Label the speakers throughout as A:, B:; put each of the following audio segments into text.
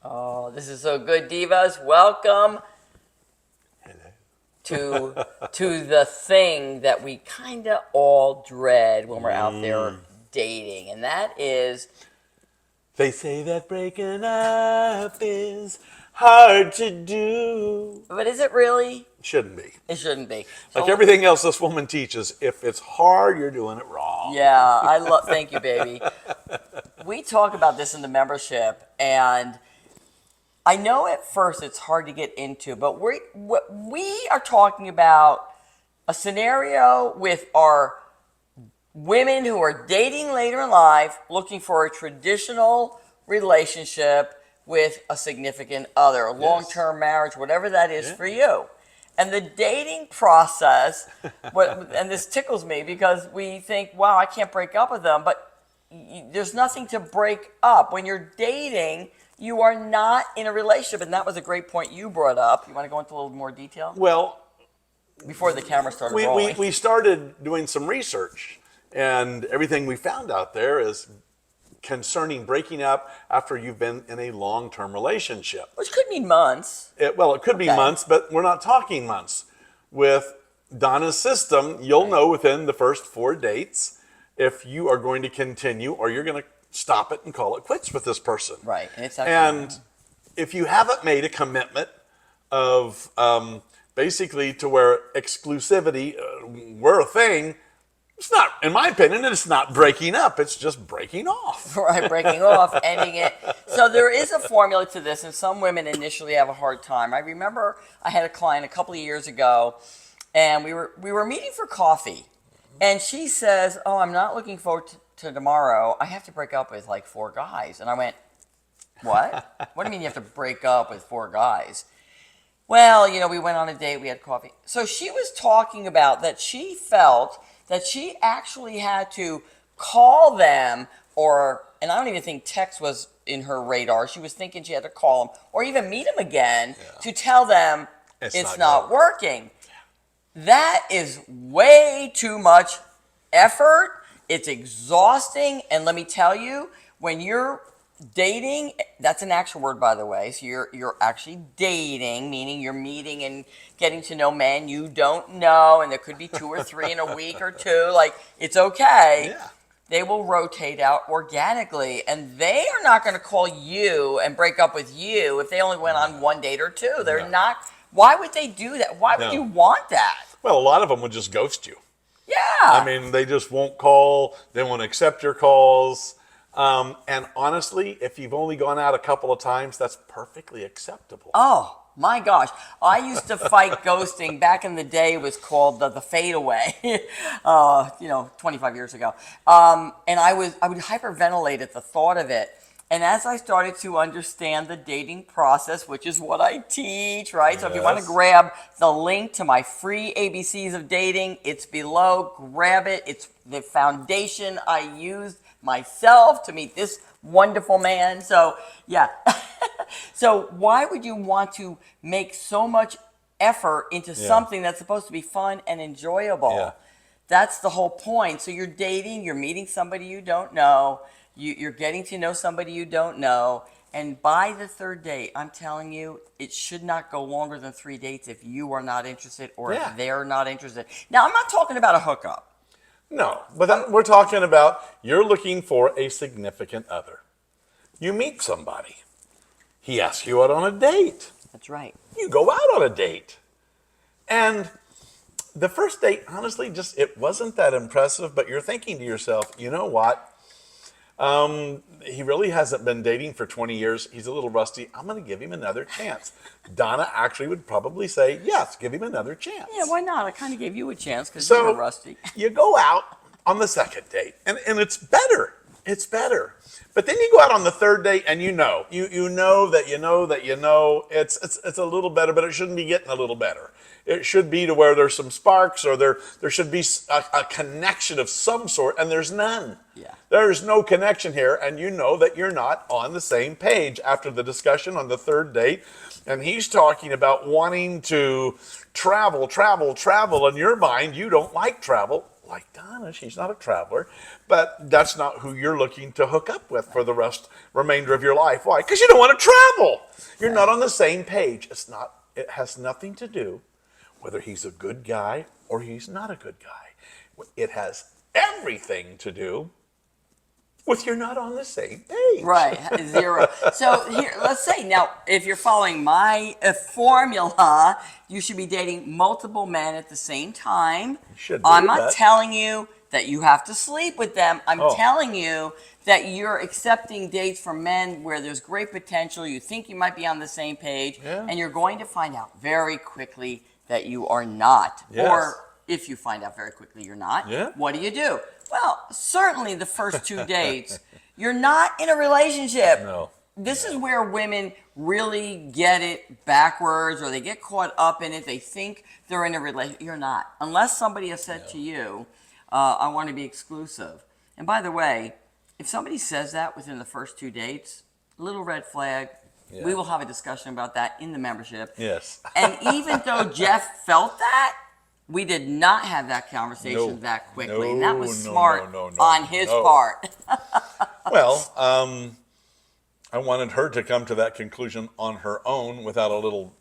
A: Oh, this is so good, divas. Welcome
B: Hello.
A: to the thing that we kind of all dread when we're out there dating, and that is,
B: They say that breaking up is hard to do.
A: but is it really?
B: Shouldn't be.
A: It shouldn't be.
B: Like
A: So,
B: everything else this woman teaches, if it's hard, you're doing it wrong.
A: yeah, I love. Thank you, baby. We talk about this in the membership, and I know at first it's hard to get into, but we are talking about a scenario with our women who are dating later in life, looking for a traditional relationship with a significant other, a long-term marriage, whatever that is for you. And the dating process, and this tickles me because we think, wow, I can't break up with them, but there's nothing to break up. When you're dating, you are not in a relationship, and that was a great point you brought up. You want to go into a little more detail?
B: Well,
A: Before the camera started
B: we,
A: rolling.
B: we, we started doing some research, and everything we found out there is concerning breaking up after you've been in a long-term relationship.
A: Which could mean months.
B: It could be
A: Okay.
B: months, but we're not talking months. With Donna's system, you'll know within the first 4 dates if you are going to continue or you're going to stop it and call it quits with this person.
A: Right. And it's
B: And if you haven't made a commitment of basically to where exclusivity were a thing, it's not, in my opinion, it's not breaking up. It's just breaking off.
A: right, breaking off, ending it. So there is a formula to this, and some women initially have a hard time. I remember I had a client a couple of years ago, and we were meeting for coffee, and she says, "Oh, I'm not looking forward to tomorrow. I have to break up with like 4 guys." And I went, "What? What do you mean you have to break up with 4 guys?" Well, we went on a date, we had coffee. So she was talking about that she felt that she actually had to call them, and I don't even think text was in her radar. She was thinking she had to call them or even meet them again to tell them it's not working. That is way too much effort. It's exhausting. And let me tell you, when you're dating, that's an actual word, by the way. So you're actually dating, meaning you're meeting and getting to know men you don't know, and there could be 2 or 3 in a week or 2. Like, it's okay.
B: Yeah.
A: They will rotate out organically, and they are not going to call you and break up with you if they only went on 1 date or 2. They're not. Why would they do that? Why would you want that?
B: Well, a lot of them would just ghost you.
A: Yeah.
B: I mean, they just won't call. They won't accept your calls. And honestly, if you've only gone out a couple of times, that's perfectly acceptable.
A: Oh my gosh, I used to fight ghosting. Back in the day, it was called the fadeaway. 25 years ago. And I would hyperventilate at the thought of it. And as I started to understand the dating process, which is what I teach, right? So if you want to grab the link to my free ABCs of dating, it's below. Grab it. It's the foundation I used myself to meet this wonderful man. So, yeah. So why would you want to make so much effort into something that's supposed to be fun and enjoyable?
B: Yeah.
A: That's the whole point. So you're dating, you're meeting somebody you don't know, you're getting to know somebody you don't know, and by the 3rd date, I'm telling you, it should not go longer than 3 dates if you are not interested or if they're not interested. Now, I'm not talking about a hookup.
B: No, but then we're talking about you're looking for a significant other. You meet somebody. He asks you out on a date.
A: That's right.
B: You go out on a date. And the first date, honestly, it wasn't that impressive, but you're thinking to yourself, you know what? He really hasn't been dating for 20 years. He's a little rusty. I'm going to give him another chance. Donna actually would probably say, yes, give him another chance.
A: Yeah, why not? I kind of gave you a chance because you were rusty.
B: You go out on the 2nd date, and it's better. It's better. But then you go out on the 3rd date, and you know it's a little better, but it shouldn't be getting a little better. It should be to where there's some sparks, or there should be a connection of some sort, and there's none.
A: Yeah.
B: There's no connection here, and you know that you're not on the same page after the discussion on the 3rd date. And he's talking about wanting to travel. In your mind, you don't like travel. like Donna, she's not a traveler, but that's not who you're looking to hook up with for the remainder of your life. Why? Because you don't want to travel. You're not on the same page. It has nothing to do whether he's a good guy or he's not a good guy. It has everything to do with you're not on the same page.
A: Right, 0. So here, let's say now, if you're following my formula, you should be dating multiple men at the same time.
B: You should.
A: I'm not telling you that you have to sleep with them. I'm telling you that you're accepting dates from men where there's great potential. You think you might be on the same page, and you're going to find out very quickly that you are not.
B: Yes.
A: Or if you find out very quickly you're not, what do? Well, certainly the first 2 dates, you're not in a relationship.
B: No.
A: This is where women really get it backwards, or they get caught up in it. They think they're in a relationship. You're not. Unless somebody has said to you, I want to be exclusive. And by the way, if somebody says that within the first 2 dates, little red flag. Yeah. We will have a discussion about that in the membership.
B: Yes.
A: And even though Jeff felt that, we did not have that conversation that quickly. And that was smart on his part.
B: Well, I wanted her to come to that conclusion on her own without a little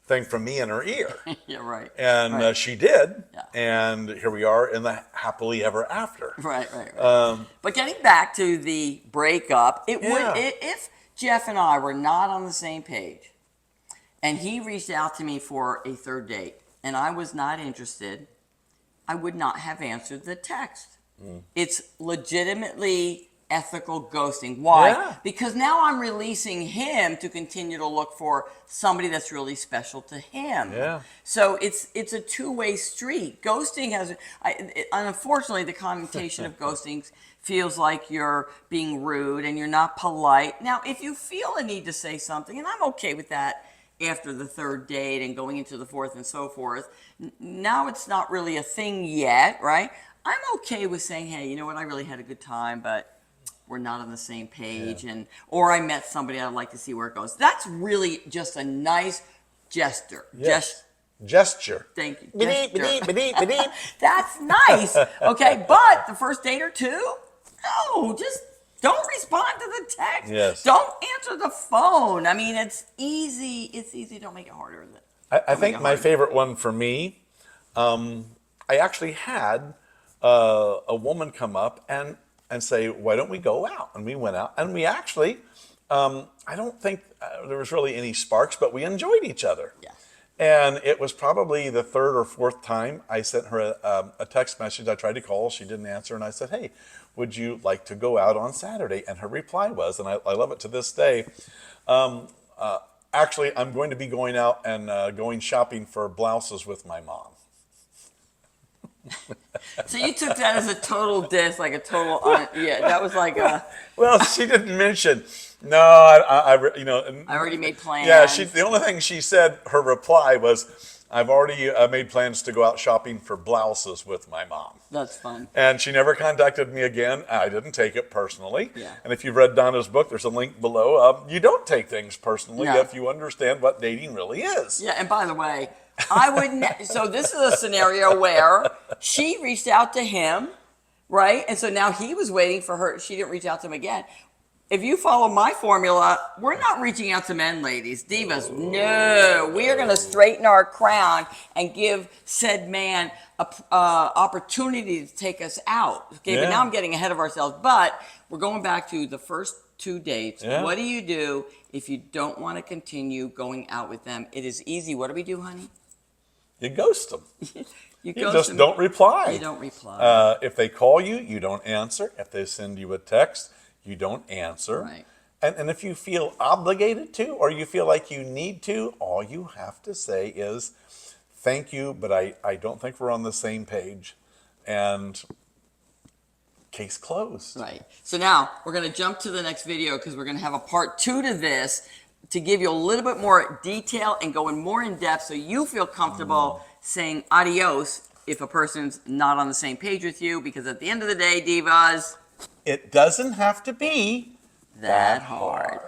B: thing from me in her ear.
A: Yeah, right.
B: And she did. Yeah. And here we are in the happily ever after.
A: Right. But getting back to the breakup, it would if Jeff and I were not on the same page, and he reached out to me for a 3rd date, and I was not interested, I would not have answered the text. It's legitimately ethical ghosting. Why? Yeah. Because now I'm releasing him to continue to look for somebody that's really special to him. Yeah. So it's a two-way street. Ghosting has, unfortunately, the connotation of ghosting feels like you're being rude and you're not polite. Now, if you feel a need to say something, and I'm okay with that after the 3rd date and going into the 4th and so forth, now it's not really a thing yet, right? I'm okay with saying, hey, you know what, I really had a good time, but we're not on the same page, or I met somebody, I'd like to see where it goes. That's really just a nice gesture.
B: Gesture.
A: Thank you. Gesture. That's nice. Okay, but the first date or 2, no, just don't respond to the text.
B: Yes.
A: Don't answer the phone. I mean, it's easy. It's easy. Don't make it harder.
B: I think my favorite one for me, I actually had a woman come up and say, why don't we go out? And we went out, and we actually, I don't think there was really any sparks, but we enjoyed each other. Yeah. And it was probably the 3rd or 4th time I sent her a text message. I tried to call, she didn't answer, and I said, hey, would you like to go out on Saturday? And her reply was, and I love it to this day, actually, I'm going to be going out and going shopping for blouses with my mom.
A: So you took that as a total diss, like a total, that was like
B: Well, she didn't mention. No, I
A: already made plans.
B: Yeah, the only thing she said, her reply was, I've already made plans to go out shopping for blouses with my mom.
A: That's fun.
B: And she never contacted me again. I didn't take it personally. Yeah. And if you've read Donna's book, there's a link below. You don't take things personally if you understand what dating really is.
A: Yeah, and by the way, I wouldn't. So this is a scenario where she reached out to him, right? And so now he was waiting for her. She didn't reach out to him again. If you follow my formula, we're not reaching out to men, ladies. Divas, no. We are going to straighten our crown and give said man a opportunity to take us out. Okay, but now I'm getting ahead of ourselves. But we're going back to the first 2 dates. Yeah. What do you do if you don't want to continue going out with them? It is easy. What do we do, honey?
B: You ghost them.
A: You
B: just don't reply.
A: You don't reply.
B: If they call you, you don't answer. If they send you a text, you don't answer. Right. And if you feel obligated to, or you feel like you need to, all you have to say is, thank you, but I don't think we're on the same page. And case closed.
A: Right. So now we're going to jump to the next video because we're going to have a part 2 to this to give you a little bit more detail and go in more in depth so you feel comfortable saying adios if a person's not on the same page with you, because at the end of the day, divas,
B: it doesn't have to be
A: that hard.